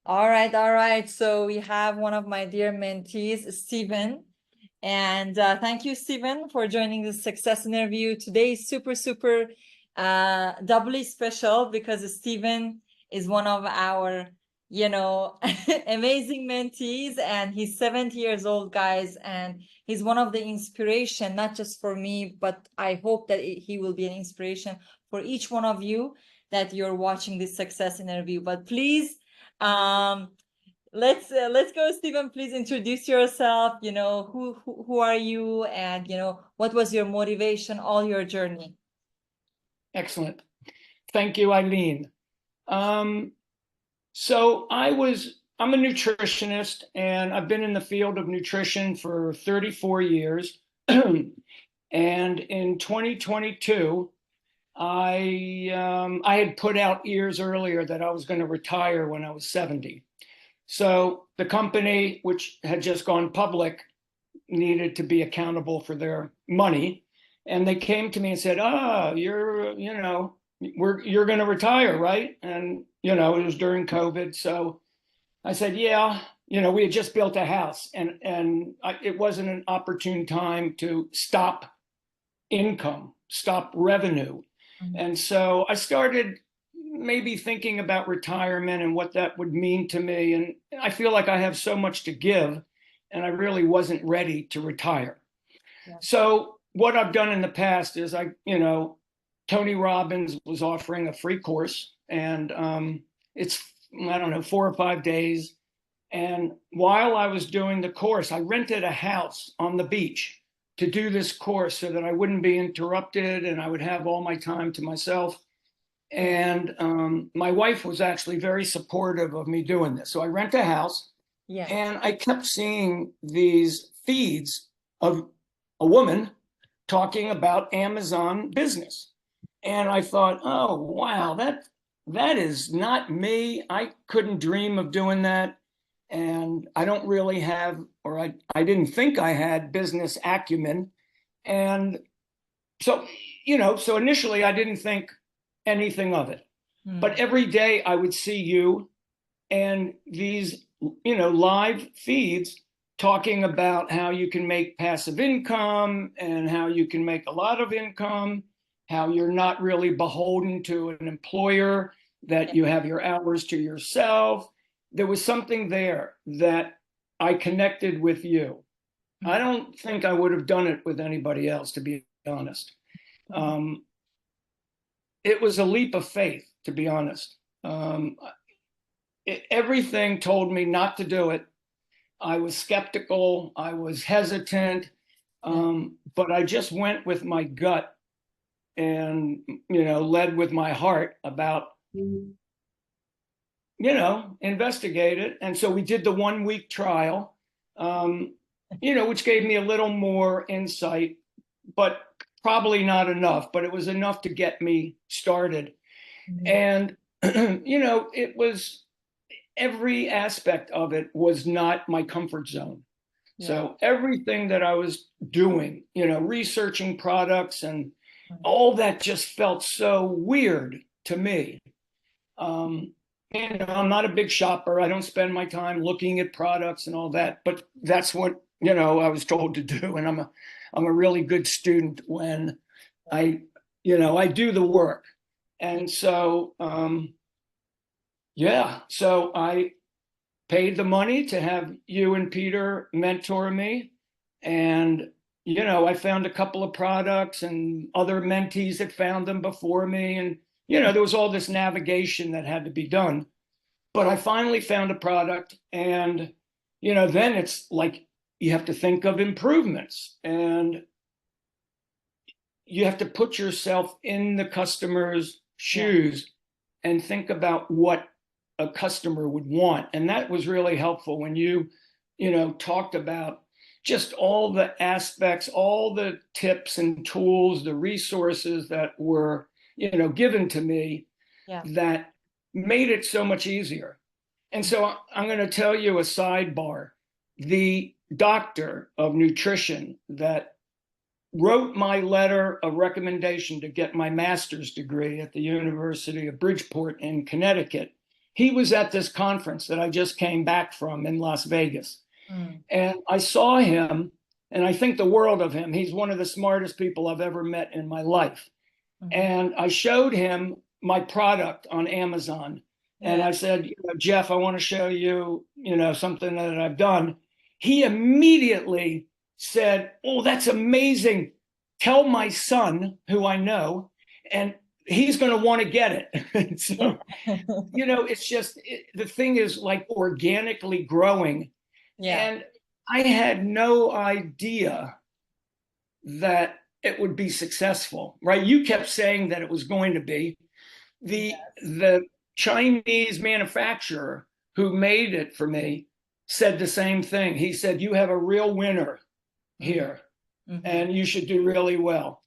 All right, all right. So we have one of my dear mentees, Stephen. And thank you, Stephen, for joining this success interview. Today is super doubly special because Stephen is one of our, amazing mentees, and he's 70 years old, guys, and he's one of the inspiration, not just for me, but I hope that he will be an inspiration for each one of you that you're watching this success interview. But please, um, let's go, Stephen. Please introduce yourself. Who are you, and what was your motivation, all your journey. Excellent. Thank you, Eileen. So I'm a nutritionist, and I've been in the field of nutrition for 34 years. And in 2022, I had put out years earlier that I was going to retire when I was 70. So the company, which had just gone public, needed to be accountable for their money. And they came to me and said, you're going to retire, right? And, it was during COVID. So I said, yeah, we had just built a house, and it wasn't an opportune time to stop income, stop revenue. Mm-hmm. And so I started maybe thinking about retirement and what that would mean to me. And I feel like I have so much to give, and I really wasn't ready to retire. Yeah. So what I've done in the past is Tony Robbins was offering a free course, and it's, I don't know, 4 or 5 days. And while I was doing the course, I rented a house on the beach to do this course so that I wouldn't be interrupted and I would have all my time to myself. And my wife was actually very supportive of me doing this. So I rent a house, yeah, and I kept seeing these feeds of a woman talking about Amazon business. And I thought, oh, wow, that is not me. I couldn't dream of doing that. And I don't really have, or I didn't think I had business acumen. And so, so initially I didn't think anything of it. But every day I would see you and these, live feeds talking about how you can make passive income and how you can make a lot of income, how you're not really beholden to an employer, that you have your hours to yourself. There was something there that I connected with you. I don't think I would have done it with anybody else, to be honest. It was a leap of faith, to be honest. Everything told me not to do it. I was skeptical. I was hesitant. But I just went with my gut and, led with my heart about, investigate it. And so we did the 1-week trial, which gave me a little more insight, but probably not enough, but it was enough to get me started. And, it was, every aspect of it was not my comfort zone. Yeah. So everything that I was doing, researching products and all that just felt so weird to me. I'm not a big shopper. I don't spend my time looking at products and all that, but that's what, I was told to do. And I'm a really good student when I do the work. And so, so I paid the money to have you and Peter mentor me. And, I found a couple of products and other mentees that found them before me. And, there was all this navigation that had to be done. But I finally found a product, and, then it's like you have to think of improvements, and you have to put yourself in the customer's shoes and think about what a customer would want. And that was really helpful when you talked about just all the aspects, all the tips and tools, the resources that were, given to me, that made it so much easier. And so I'm going to tell you a sidebar. The doctor of nutrition that wrote my letter of recommendation to get my master's degree at the University of Bridgeport in Connecticut, he was at this conference that I just came back from in Las Vegas. Mm. And I saw him, and I think the world of him. He's one of the smartest people I've ever met in my life. Mhm. And I showed him my product on Amazon. And Yeah. I said, Jeff, I want to show you, something that I've done. He immediately said, oh, that's amazing. Tell my son, who I know, and he's going to want to get it. So, it's just, the thing is like organically growing. Yeah. And I had no idea that it would be successful, right? You kept saying that it was going to be. The Chinese manufacturer who made it for me said the same thing. He said, you have a real winner here, Mm-hmm. and you should do really well.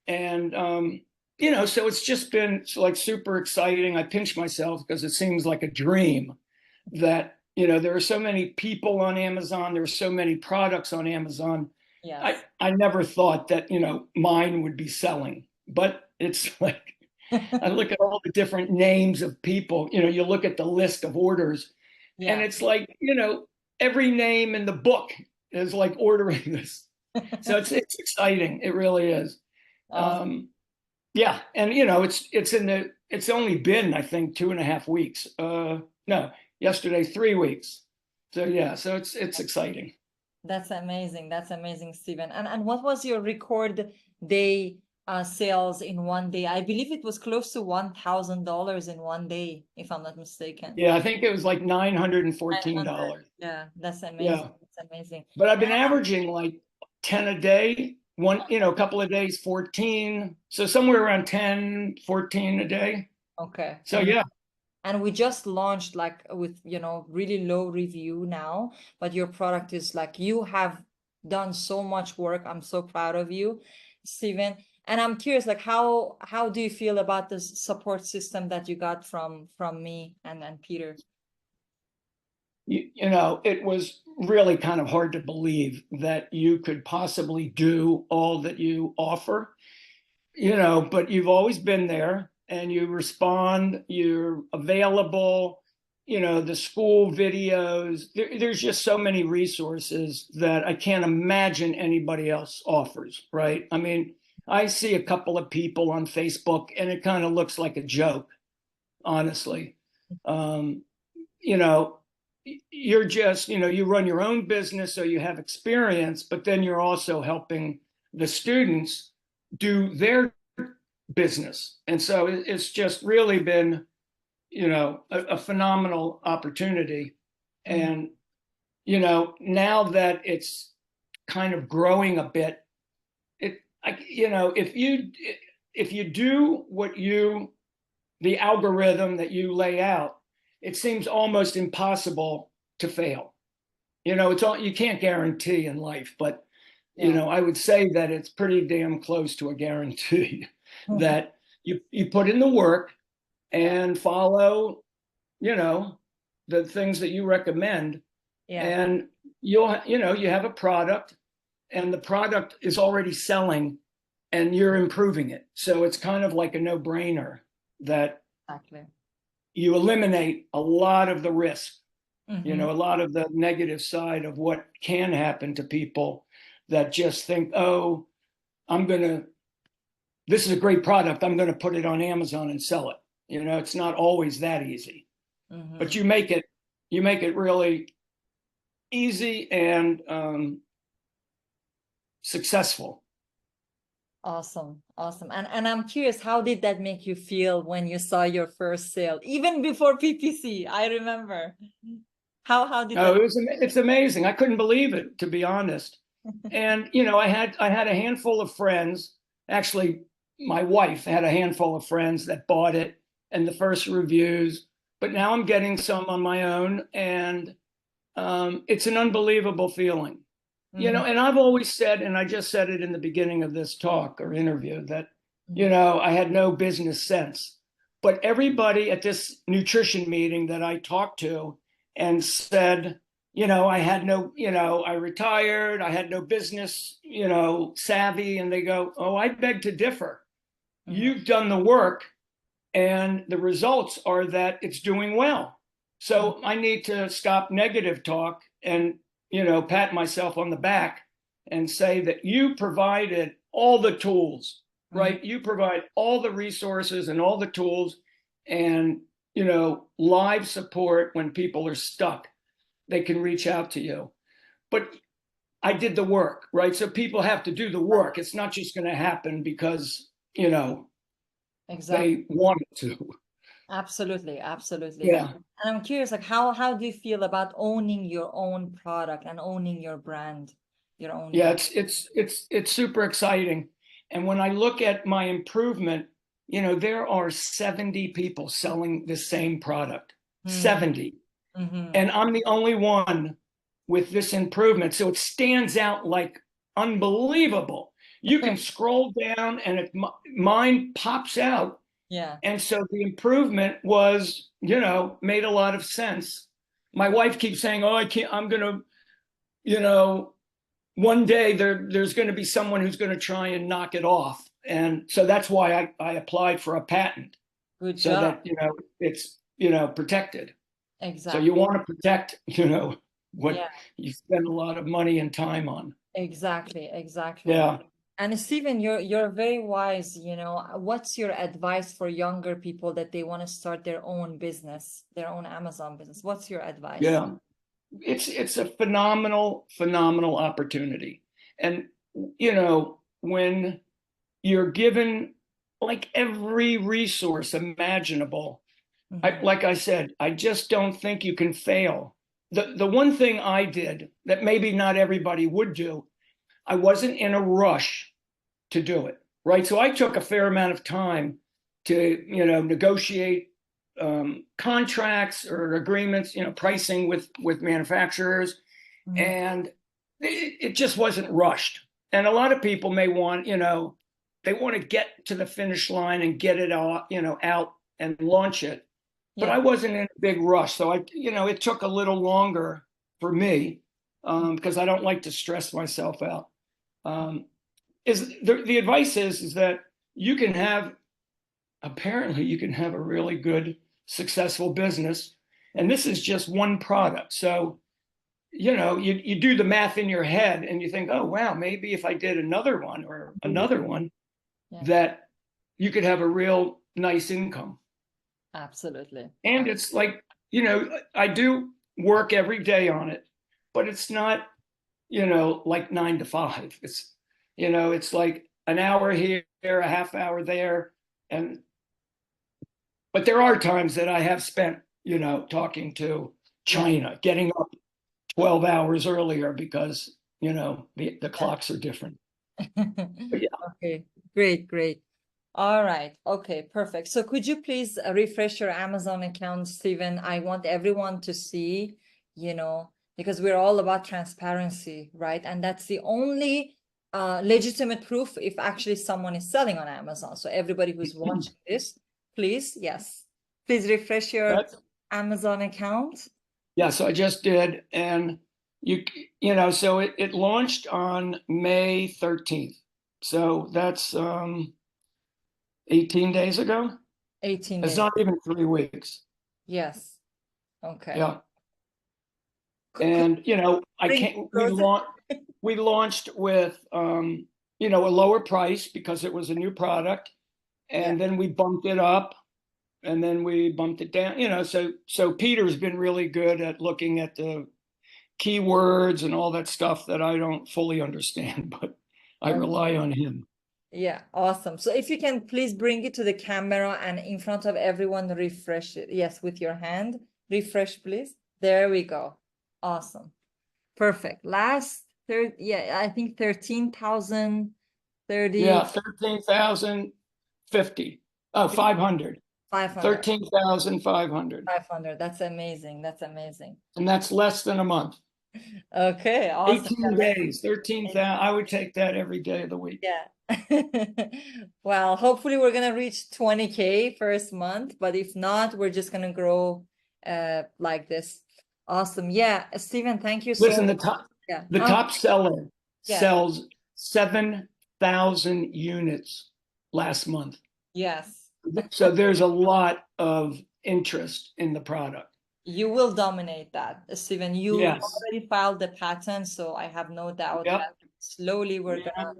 And so it's just been like super exciting. I pinch myself because it seems like a dream that there are so many people on Amazon, there are so many products on Amazon. Yes. I never thought that mine would be selling, but it's like I look at all the different names of people. You look at the list of orders, and Yeah. it's like every name in the book is like ordering this. So it's exciting. It really is. Awesome. Yeah, and it's only been, I think, 2.5 weeks. No, yesterday 3 weeks. So yeah, so it's exciting. That's amazing. That's amazing, Stephen. And what was your record day sales in one day? I believe it was close to $1,000 in one day, if I'm not mistaken. Yeah, I think it was like $914. 900. Yeah, that's amazing. Yeah, That's amazing. but I've been averaging like 10 a day. A couple of days 14. So somewhere around 10, 14 a day. Okay. So yeah. And we just launched like with, really low review now, but your product is like, you have done so much work. I'm so proud of you, Stephen. And I'm curious, like, how do you feel about this support system that you got from me and Peter? It was really kind of hard to believe that you could possibly do all that you offer, but you've always been there and you respond, you're available, the school videos. There's just so many resources that I can't imagine anybody else offers, right? I mean, I see a couple of people on Facebook and it kind of looks like a joke, honestly. Um, you know, you're just, you run your own business, so you have experience, but then you're also helping the students do their business. And so it's just really been, a phenomenal opportunity. And, now that it's kind of growing a bit, if you do the algorithm that you lay out, it seems almost impossible to fail. It's all, you can't guarantee in life, but I would say that it's pretty damn close to a guarantee that you put in the work and follow, the things that you recommend, and you have a product, and the product is already selling, and you're improving it. So it's kind of like a no-brainer that Exactly. you eliminate a lot of the risk, Mm-hmm. a lot of the negative side of what can happen to people that just think, oh, this is a great product, I'm going to put it on Amazon and sell it. It's not always that easy. Mm-hmm. But you make it really easy and successful. Awesome. And I'm curious, how did that make you feel when you saw your first sale, even before PPC? I remember. How did that? It's amazing. I couldn't believe it, to be honest. And I had a handful of friends. Actually, my wife had a handful of friends that bought it and the first reviews. But now I'm getting some on my own, and it's an unbelievable feeling. Mm-hmm. And I've always said, and I just said it in the beginning of this talk or interview, that, I had no business sense. But everybody at this nutrition meeting that I talked to and said, I had no, I retired, I had no business, savvy. And they go, oh, I beg to differ. Mm-hmm. You've done the work, and the results are that it's doing well. So I need to stop negative talk and, pat myself on the back and say that you provided all the tools, Mhm. right? You provide all the resources and all the tools and, live support when people are stuck. They can reach out to you. But I did the work, right? So people have to do the work. It's not just going to happen because, Exactly. they want it to. Absolutely, absolutely. Yeah. And I'm curious, like how do you feel about owning your own product and owning your brand, your own Yeah, brand? it's super exciting. And when I look at my improvement, there are 70 people selling the same product. Mm-hmm. 70. Mm-hmm. And I'm the only one with this improvement. So it stands out like unbelievable. You can scroll down and mine pops out. Yeah. And so the improvement was, made a lot of sense. My wife keeps saying, "Oh, I can't, I'm going to, you know, one day there's going to be someone who's going to try and knock it off." And so that's why I applied for a patent Good so job. that, it's, protected. So you Exactly. want to protect, what Yeah, you spend a lot of money and time on. exactly, exactly. Yeah. And Stephen, you're very wise, you know. What's your advice for younger people that they want to start their own business, their own Amazon business? What's your advice? Yeah. It's a phenomenal opportunity. And, when you're given like every resource imaginable, Hmm. like I said, I just don't think you can fail. The one thing I did that maybe not everybody would do, I wasn't in a rush to do it, right? So I took a fair amount of time to, negotiate contracts or agreements, pricing with manufacturers, Hmm. and it just wasn't rushed. And a lot of people may want, they want to get to the finish line and get it out, out and launch it. But Yeah. I wasn't in a big rush, so it took a little longer for me because I don't like to stress myself out. Um, is the advice is that you can have apparently you can have a really good successful business, and this is just one product. So you do the math in your head and you think, oh wow, maybe if I did another one or another one, Yeah, that you could have a real nice income. absolutely. And it's like, I do work every day on it, but it's not, like 9 to 5. It's like an hour here, a half hour there. And, but there are times that I have spent, talking to Yeah. China, getting up 12 hours earlier because, the clocks are different. But yeah, Okay, great, great. All right. Okay, perfect. So could you please refresh your Amazon account, Stephen? I want everyone to see, you know, because we're all about transparency, right? And that's the only legitimate proof if actually someone is selling on Amazon. So everybody who's watching this, please, yes, please refresh your that's, Amazon account. yeah, so I just did. And so it launched on May 13th. So that's 18 days ago. 18 It's days. not even 3 weeks. Yes. Okay. Yeah. Could And I bring can't closer. we launched with a lower price because it was a new product, Yeah. and then we bumped it up, and then we bumped it down. So Peter's been really good at looking at the keywords and all that stuff that I don't fully understand, but I Okay. rely on him. Yeah, awesome. So if you can please bring it to the camera and in front of everyone, refresh it. Yes, with your hand. Refresh, please. There we go. Awesome. Perfect. Last third, yeah, I think 13,030, Yeah, 13,050. Oh, 500. 500. 13,500. 500. That's amazing. That's amazing. And that's less than a month. Okay, awesome. 18 days, 13,000. I would take that every day of the week. Yeah. Well, hopefully we're gonna reach 20K first month, but if not, we're just gonna grow like this. Awesome. Yeah, Stephen, thank you so Listen, much. the top Yeah. the top seller Yeah. sells 7,000 units last month. Yes. So there's a lot of interest in the product. You will dominate that, Stephen. You Yes. already filed the patent, so I have no doubt Yep. that slowly we're gonna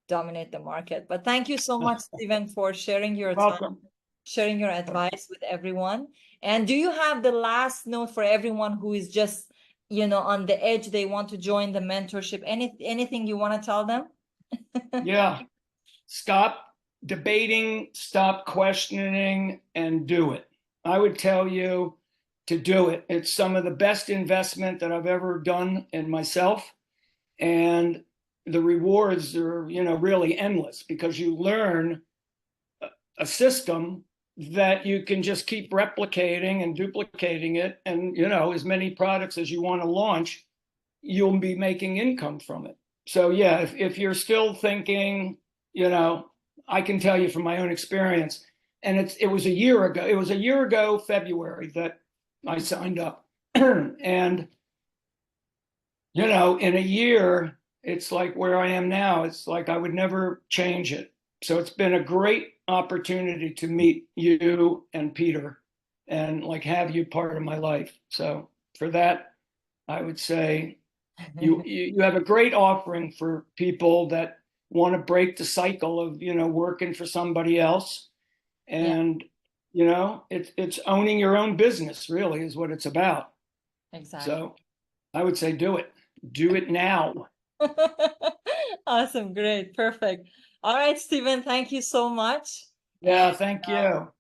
dominate the market. But thank you so much, Stephen, for sharing your time, Welcome. sharing your advice with everyone. And do you have the last note for everyone who is just, on the edge, they want to join the mentorship? Anything you want to tell them? Yeah. Stop debating, stop questioning, and do it. I would tell you to do it. It's some of the best investment that I've ever done in myself. And the rewards are, really endless because you learn a system that you can just keep replicating and duplicating it. And, as many products as you want to launch, you'll be making income from it. So yeah, if you're still thinking, I can tell you from my own experience, and it was a year ago. It was a year ago, February, that I signed up. And in a year, it's like where I am now. It's like I would never change it. So it's been a great opportunity to meet you and Peter and like have you part of my life. So for that, I would say you have a great offering for people that want to break the cycle of working for somebody else. Yeah, And it's owning your own business really is what it's about. exactly. So I would say do it now. Awesome, great, perfect. All right, Stephen, thank you so much. And Yeah, thank you.